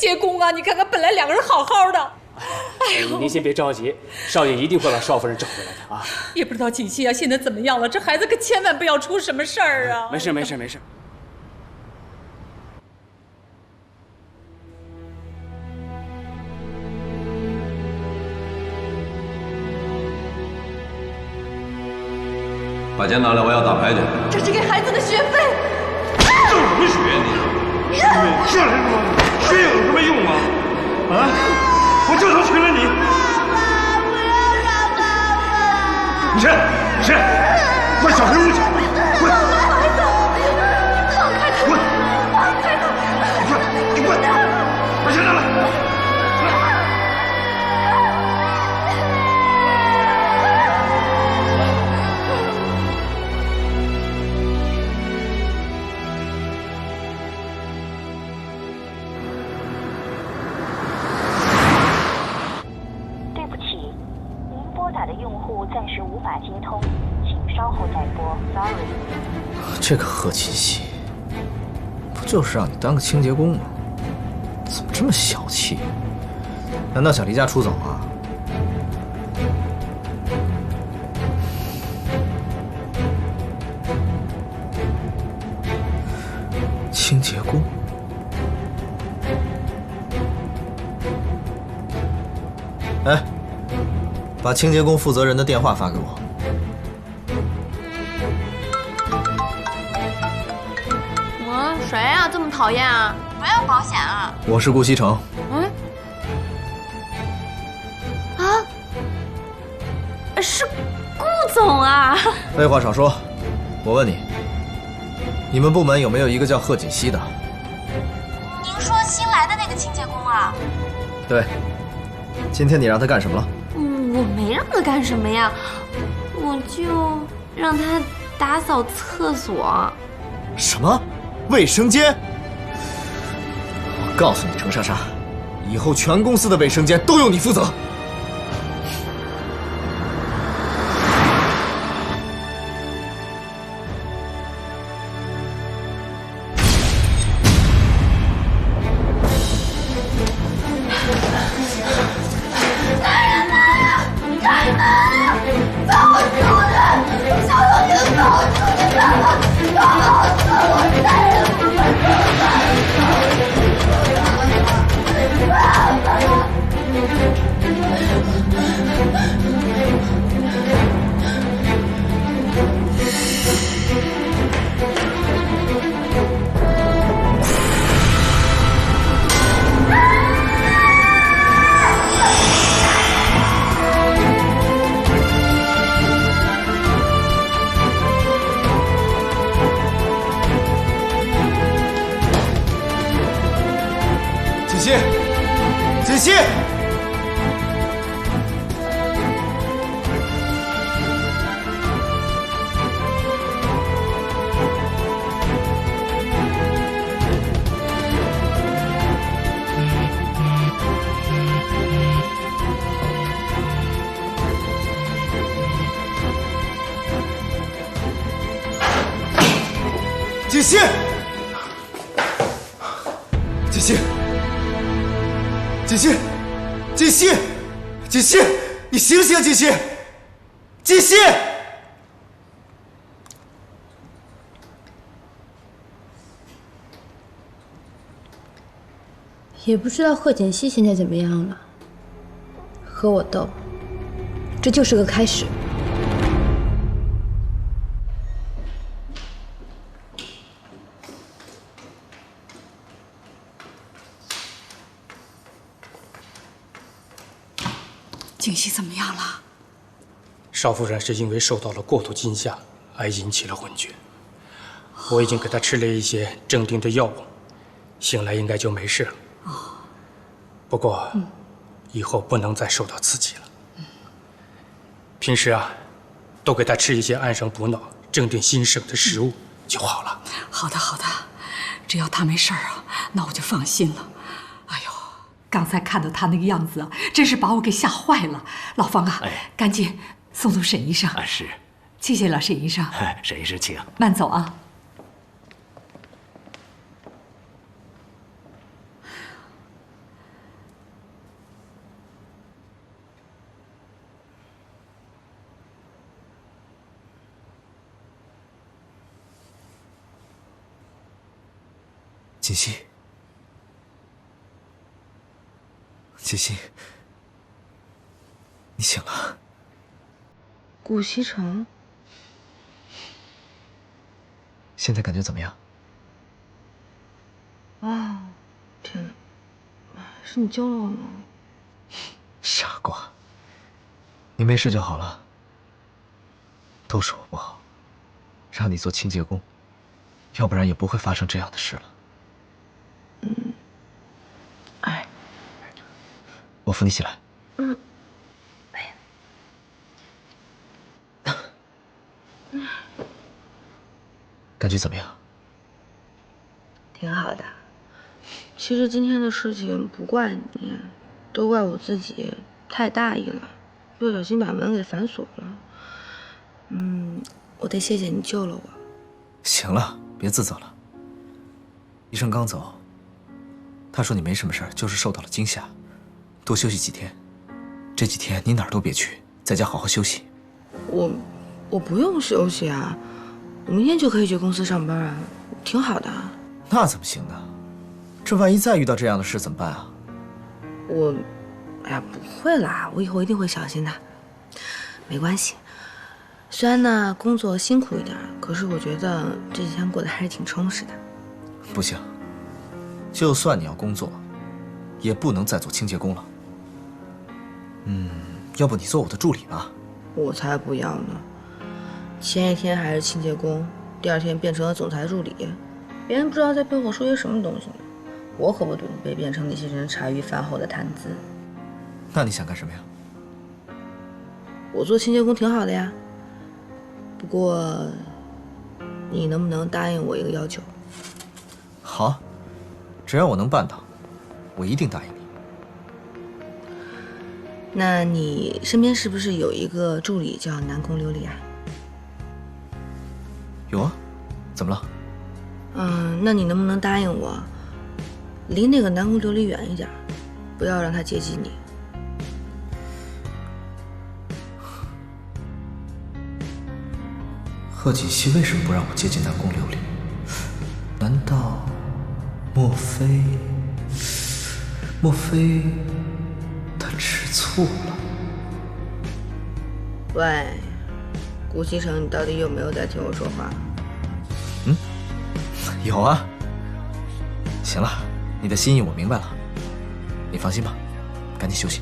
介公啊！你看看，本来两个人好好的。哎呦，您先别着急，少爷一定会把少夫人找回来的啊！也不知道锦溪啊现在怎么样了，这孩子可千万不要出什么事儿啊！没事没事没事。把钱拿来，我要打牌去。这是给孩子的学费。挣什么学你？学是什么？学有什么用啊？啊！我就能娶了你。爸爸，不要让爸爸！你谁？你谁？快小黑屋去！滚！孩子，放开他！滚！放开他！你滚！把钱拿来！暂时无法接通，请稍后再拨。Sorry。这个贺锦熙，不就是让你当个清洁工吗？怎么这么小气？难道想离家出走啊？清洁工？哎。把清洁工负责人的电话发给我。谁啊？这么讨厌啊？没有保险啊？我是顾西城。是顾总啊？废话少说，我问你，你们部门有没有一个叫贺锦熙的？您说新来的那个清洁工啊？对。今天你让他干什么了？我没让他干什么呀，我就让他打掃厕所。什么？卫生间？我告訴你，程莎莎，以後全公司的衛生間都由你負責。锦溪，锦溪，锦溪。锦溪，锦溪，锦溪，你醒醒，锦溪，锦溪！也不知道贺锦熙现在怎么样了，和我斗，这就是个开始。锦溪怎么样了？少夫人是因为受到了过度惊吓而引起了昏厥，我已经给她吃了一些镇定的药物，醒来应该就没事了。不过，以后不能再受到刺激了。平时啊，多给她吃一些安神补脑、镇定心神的食物就好了。好的，好的，只要她没事啊，那我就放心了。哎呦！刚才看到他那个样子啊，真是把我给吓坏了。老方啊，赶紧送送沈医生。是，谢谢了，沈医生。沈医生请。慢走啊。锦溪，锦溪，你醒了。顾西城，现在感觉怎么样？啊，天哪，是你救了我吗？傻瓜，你没事就好了。都是我不好，让你做清洁工，要不然也不会发生这样的事了。哎，我扶你起来。感觉怎么样？挺好的。其实今天的事情不怪你，都怪我自己太大意了，不小心把门给反锁了。我得谢谢你救了我。行了，别自责了。医生刚走，他说你没什么事儿，就是受到了惊吓，多休息几天。这几天你哪儿都別去，在家好好休息。我不用休息啊，我明天就可以去公司上班啊，挺好的。那怎么行呢？这万一再遇到这樣的事怎麼辦啊？哎呀，不會啦，我以後一定會小心的。沒關係，雖然呢工作辛苦一點，可是我覺得這幾天過得還是挺充實的。不行，就算你要工作，也不能再做清潔工了。要不你做我的助理吧？我才不要呢！前一天還是清潔工，第二天變成了總裁助理，別人不知道在背後說些什麼東西呢。我可不準備變成那些人茶餘飯後的談資。那你想幹什麼呀？我做清潔工挺好的呀，不過你能不能答應我一個要求？好，只要我能辦到，我一定答應你。那你身邊是不是有一個助理叫南宮琉璃啊？有啊，怎麼了？那你能不能答應我，離那個南宮琉璃遠一點，不要讓他接近你。賀錦熙為什麼不讓我接近南宮琉璃？難道莫非他吃醋了？喂，顧西城，你到底有沒有在聽我說話？有啊。行了，你的心意我明白了，你放心吧，趕緊休息。